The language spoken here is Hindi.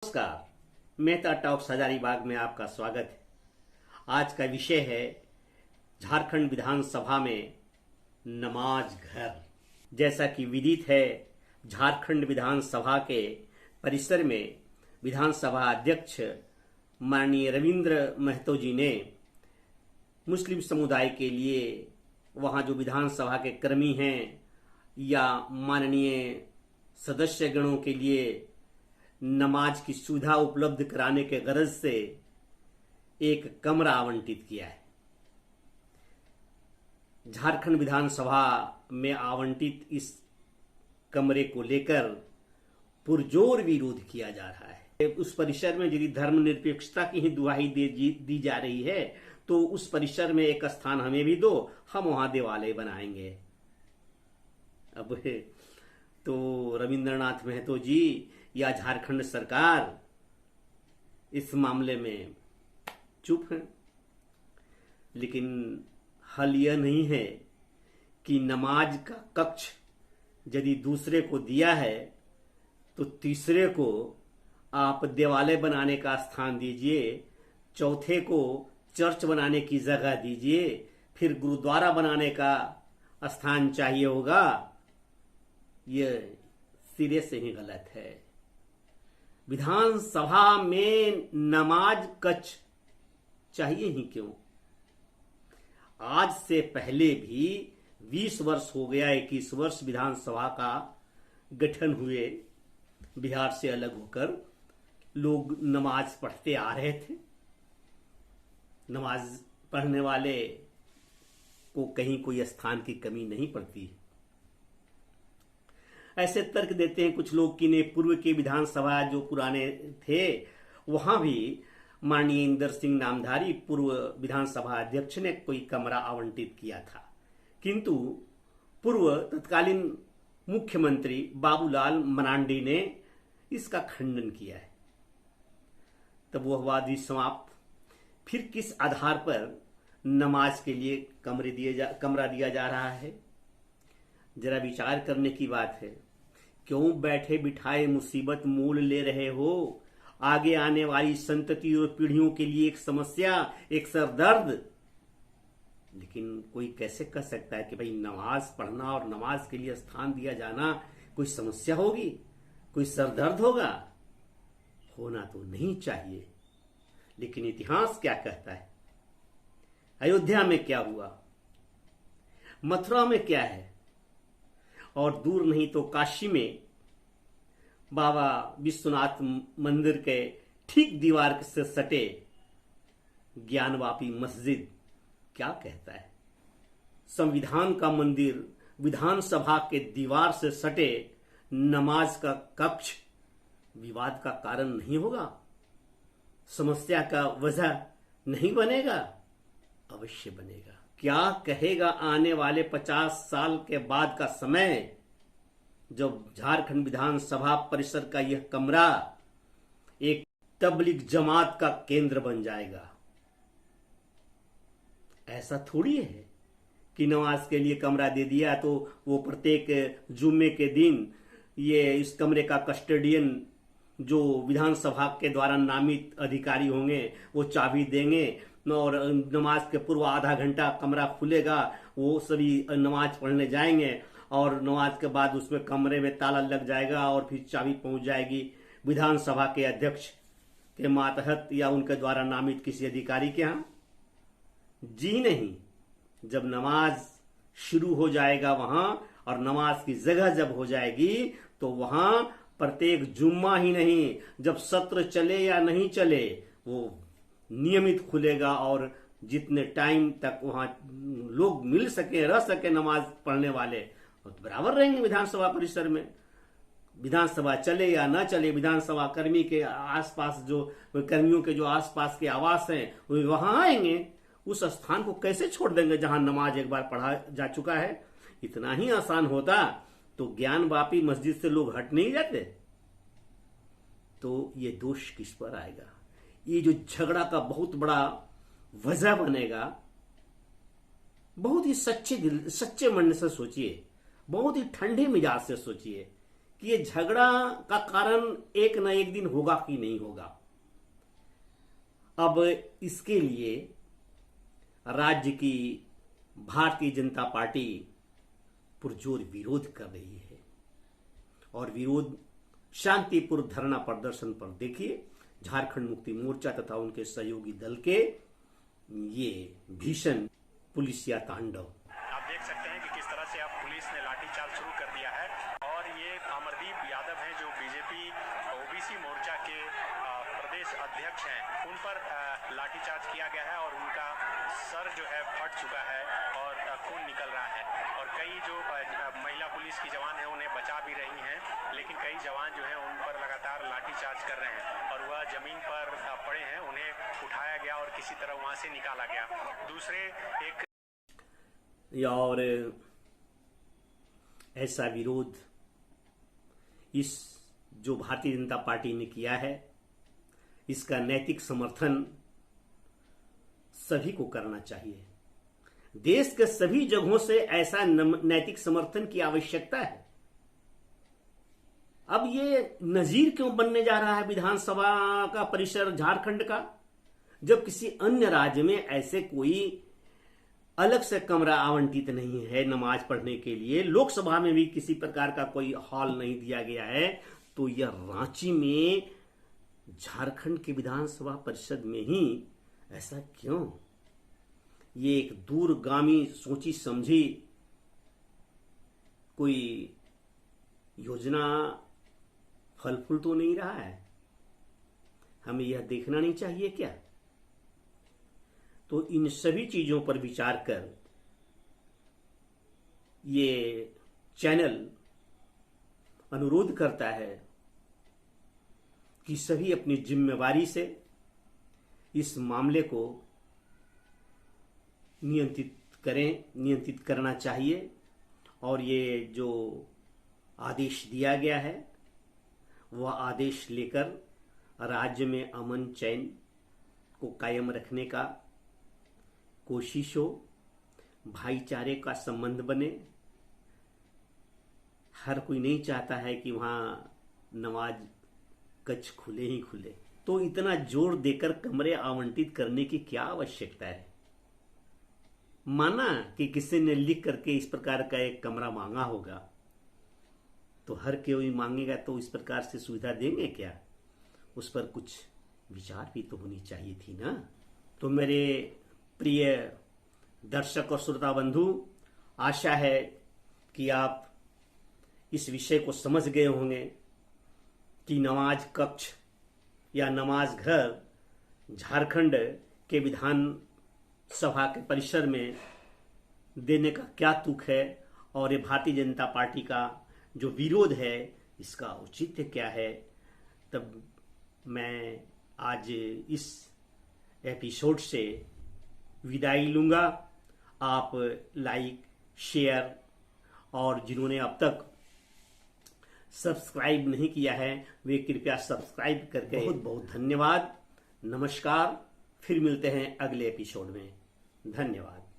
नमस्कार, मेहता टॉक्स हजारीबाग में आपका स्वागत है। आज का विषय है झारखंड विधानसभा में नमाज घर। जैसा कि विदित है, झारखंड विधानसभा के परिसर में विधानसभा अध्यक्ष माननीय रविंद्र महतो जी ने मुस्लिम समुदाय के लिए वहाँ जो विधानसभा के कर्मी हैं या माननीय सदस्य गणों के लिए नमाज की सुविधा उपलब्ध कराने के गरज से एक कमरा आवंटित किया है। झारखंड विधानसभा में आवंटित इस कमरे को लेकर पुरजोर विरोध किया जा रहा है। उस परिसर में यदि धर्मनिरपेक्षता की ही दुहाई दी जा रही है तो उस परिसर में एक स्थान हमें भी दो, हम वहां देवालय बनाएंगे। अब तो रविंद्रनाथ महतो जी या झारखंड सरकार इस मामले में चुप है, लेकिन हल यह नहीं है कि नमाज का कक्ष यदि दूसरे को दिया है तो तीसरे को आप देवालय बनाने का स्थान दीजिए, चौथे को चर्च बनाने की जगह दीजिए, फिर गुरुद्वारा बनाने का स्थान चाहिए होगा। यह सिरे से ही गलत है। विधानसभा में नमाज कक्ष चाहिए ही क्यों? आज से पहले भी 20 वर्ष हो गया, 21 वर्ष विधानसभा का गठन हुए बिहार से अलग होकर लोग नमाज पढ़ते आ रहे थे। नमाज पढ़ने वाले को कहीं कोई स्थान की कमी नहीं पड़ती। ऐसे तर्क देते हैं कुछ लोग कि ने पूर्व के विधानसभा जो पुराने थे वहां भी माननीय इंदर सिंह नामधारी पूर्व विधानसभा अध्यक्ष ने कोई कमरा आवंटित किया था, किंतु पूर्व तत्कालीन मुख्यमंत्री बाबूलाल मरांडी ने इसका खंडन किया है। तब वह वादी समाप्त। फिर किस आधार पर नमाज के लिए कमरा दिया जा रहा है? जरा विचार करने की बात है। क्यों बैठे बिठाए मुसीबत मोल ले रहे हो? आगे आने वाली संतति और पीढ़ियों के लिए एक समस्या, एक सरदर्द। लेकिन कोई कैसे कह सकता है कि भाई नमाज पढ़ना और नमाज के लिए स्थान दिया जाना कोई समस्या होगी, कोई सरदर्द होगा? होना तो नहीं चाहिए। लेकिन इतिहास क्या कहता है? अयोध्या में क्या हुआ, मथुरा में क्या है, और दूर नहीं तो काशी में बाबा विश्वनाथ मंदिर के ठीक दीवार से सटे ज्ञानवापी मस्जिद क्या कहता है? संविधान का मंदिर विधानसभा के दीवार से सटे नमाज का कक्ष विवाद का कारण नहीं होगा? समस्या का वजह नहीं बनेगा? अवश्य बनेगा। क्या कहेगा आने वाले 50 साल के बाद का समय, जब झारखंड विधानसभा परिसर का यह कमरा एक तबलीग जमात का केंद्र बन जाएगा? ऐसा थोड़ी है कि नमाज के लिए कमरा दे दिया तो वो प्रत्येक जुम्मे के दिन ये इस कमरे का कस्टोडियन जो विधानसभा के द्वारा नामित अधिकारी होंगे वो चाबी देंगे और नमाज के पूर्व आधा घंटा कमरा खुलेगा, वो सभी नमाज पढ़ने जाएंगे और नमाज के बाद उसमें कमरे में ताला लग जाएगा और फिर चाबी पहुंच जाएगी विधानसभा के अध्यक्ष के मातहत या उनके द्वारा नामित किसी अधिकारी के यहाँ? जी नहीं। जब नमाज शुरू हो जाएगा वहां और नमाज की जगह जब हो जाएगी तो वहां प्रत्येक जुम्मा ही नहीं, जब सत्र चले या नहीं चले वो नियमित खुलेगा और जितने टाइम तक वहां लोग मिल सके, रह सके नमाज पढ़ने वाले, तो बराबर रहेंगे विधानसभा परिसर में। विधानसभा चले या ना चले, विधानसभा कर्मी के आसपास जो कर्मियों के जो आसपास के आवास हैं वो वहां आएंगे। उस स्थान को कैसे छोड़ देंगे जहां नमाज एक बार पढ़ा जा चुका है? इतना ही आसान होता तो ज्ञानवापी मस्जिद से लोग हट नहीं जाते। तो ये दोष किस पर आएगा? ये जो झगड़ा का बहुत बड़ा वजह बनेगा, बहुत ही सच्चे मन से सोचिए, बहुत ही ठंडे मिजाज से सोचिए कि ये झगड़ा का कारण एक न एक दिन होगा कि नहीं होगा। अब इसके लिए राज्य की भारतीय जनता पार्टी पुरजोर विरोध कर रही है, और विरोध शांतिपूर्ण धरना प्रदर्शन पर देखिए झारखंड मुक्ति मोर्चा तथा उनके सहयोगी दल के ये भीषण पुलिसिया तांडव। आप देख सकते हैं कि किस तरह से अब पुलिस ने लाठीचार्ज शुरू कर दिया है, और ये अमरदीप यादव हैं जो बीजेपी ओबीसी मोर्चा के प्रदेश अध्यक्ष हैं, उन पर लाठीचार्ज किया गया है और उनका सर जो है फट चुका है और खून निकल रहा है। और कई जो महिला पुलिस की जवान है उन्हें बचा भी रही हैं, लेकिन कई जवान जो है उन पर लगातार लाठीचार्ज कर रहे हैं और वह जमीन पर पड़े हैं, उन्हें उठाया गया और किसी तरह वहां से निकाला गया। दूसरे एक और ऐसा विरोध इस जो भारतीय जनता पार्टी ने किया है, इसका नैतिक समर्थन सभी को करना चाहिए। देश के सभी जगहों से ऐसा नैतिक समर्थन की आवश्यकता है। अब ये नजीर क्यों बनने जा रहा है विधानसभा का परिसर झारखंड का, जब किसी अन्य राज्य में ऐसे कोई अलग से कमरा आवंटित नहीं है नमाज पढ़ने के लिए, लोकसभा में भी किसी प्रकार का कोई हॉल नहीं दिया गया है, तो यह रांची में झारखंड के विधानसभा परिषद में ही ऐसा क्यों? ये एक दूरगामी सोची समझी कोई योजना फल फूल तो नहीं रहा है? हमें यह देखना नहीं चाहिए क्या? तो इन सभी चीजों पर विचार कर ये चैनल अनुरोध करता है कि सभी अपनी जिम्मेवारी से इस मामले को नियंत्रित करना चाहिए, और ये जो आदेश दिया गया है वह आदेश लेकर राज्य में अमन चैन को कायम रखने का कोशिश हो, भाईचारे का संबंध बने। हर कोई नहीं चाहता है कि वहां नमाज कक्ष खुले ही खुले, तो इतना जोर देकर कमरे आवंटित करने की क्या आवश्यकता है? माना कि किसी ने लिख करके इस प्रकार का एक कमरा मांगा होगा, तो हर कोई मांगेगा तो इस प्रकार से सुविधा देंगे क्या? उस पर कुछ विचार भी तो होनी चाहिए थी ना। तो मेरे प्रिय दर्शक और श्रोता बंधु, आशा है कि आप इस विषय को समझ गए होंगे कि नमाज कक्ष या नमाज घर झारखंड के विधान सभा के परिसर में देने का क्या तुक है, और ये भारतीय जनता पार्टी का जो विरोध है इसका औचित्य क्या है। तब मैं आज इस एपिसोड से विदाई लूंगा। आप लाइक, शेयर, और जिन्होंने अब तक सब्सक्राइब नहीं किया है वे कृपया सब्सक्राइब करके। बहुत बहुत धन्यवाद। नमस्कार। फिर मिलते हैं अगले एपिसोड में। धन्यवाद।